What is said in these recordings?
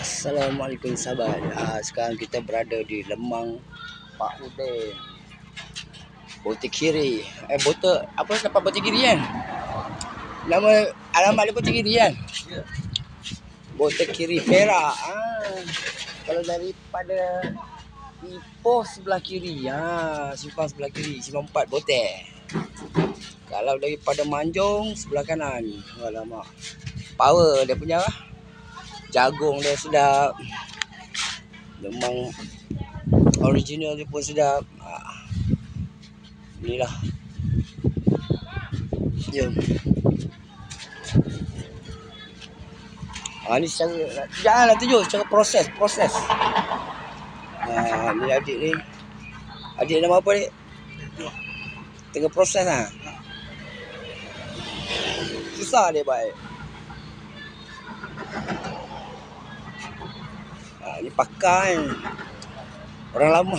Assalamualaikum sahabat. Sekarang kita berada di Lemang Pak Udin. Botek kiri. Botek apa dapat botek kiri kan? Nama alamat dia botek kiri kan? Ya. Botek kiri Perak. Kalau daripada Ipoh sebelah kiri. Simpang sebelah kiri, Simpang 4 botek. Kalau daripada Manjung sebelah kanan. Alamak. Power dia punya lah. Jagung dia sedap. Memang original dia pun sedap. Inilah. Jom. Ni secara, janganlah tunjuk secara proses. Ni adik ni. Adik nama apa ni? Tengah proses susah dia baik. Ni pakar kan. Orang lama.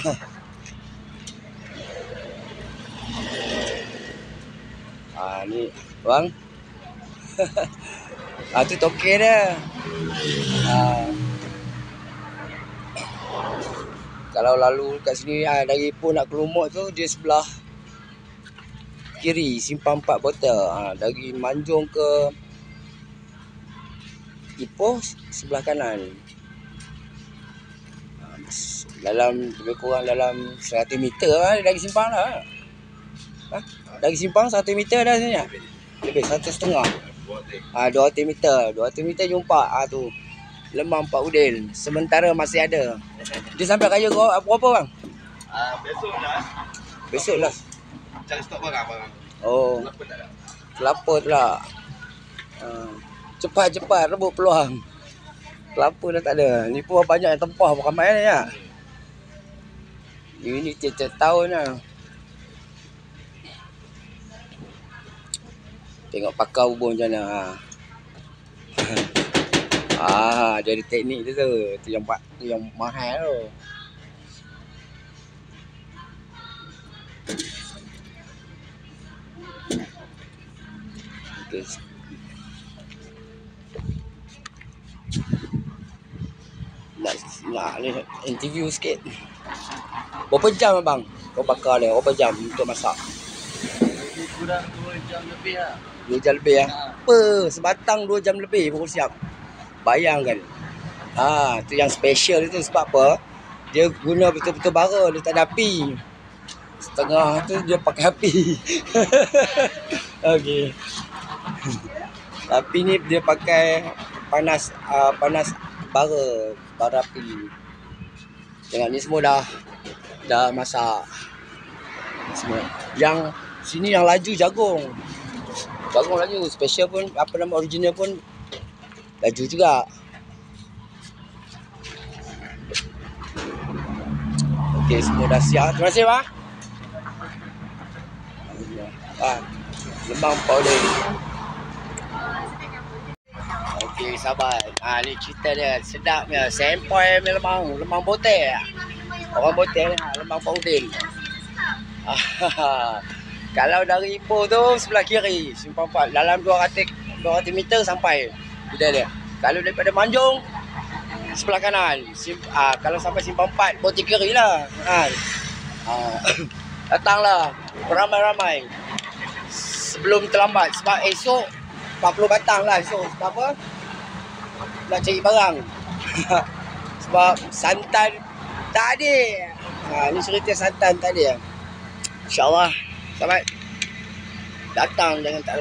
Ni bang. Tu tokek dia. Kalau lalu kat sini dari Ipoh nak ke Lumut tu dia sebelah kiri, Simpang 4 botol. Dari Manjung ke Ipoh sebelah kanan. Dalam lebih kurang dalam 100 meter lah dari simpang lah. Dari simpang 100 meter dah sini. Lebih 1,5. 200 meter. 200 meter jumpa tu. Lemang Pak Udin. Sementara masih ada. Dia sampai raya berapa bang? Besok lah. Cari stok barang. Oh. Kelapa tu lah. Cepat rebut peluang. Kelapa dah tak ada. Ni pun banyak yang tempah ramai ni ya. Ini tiap-tiap tahun lah. Tengok pakar hubung macam mana. Jadi teknik dia tu. Tu yang mahal tu. Okay. Nak ni interview sikit. Berapa jam abang kau bakar dia? Berapa jam untuk masak? Kurang 2 jam lebih lah. 2 jam lebih Apa? Sebatang 2 jam lebih baru siap. Bayangkan. Tu yang special itu sebab apa? Dia guna betul-betul bara, dia tak ada api. Setengah tu dia pakai api. Okey. Tapi ni dia pakai panas bara api. Tengok ni semua dah masak. Semua. Yang sini yang laju jagung. Jagung laju, special pun apa nama original pun laju juga. Okey, semua dah siap. Terima kasih bang. Lemang Pak Udin. Okey, sahabat. Ni cerita dia sedapnya. Sempoi lemang botek. Orang botek ni lemang Pak Udin. Kalau dari Ipoh tu sebelah kiri, Simpang 4 dalam 200 meter sampai dia. Kalau daripada Manjung sebelah kanan. Kalau sampai Simpang 4 botek kiri lah. Datanglah beramai-ramai sebelum terlambat sebab esok 40 batang lah esok. Sebab apa? Nak cari barang. Sebab santan tak ada. Ni cerita santan tak ada. InsyaAllah sahabat datang jangan tak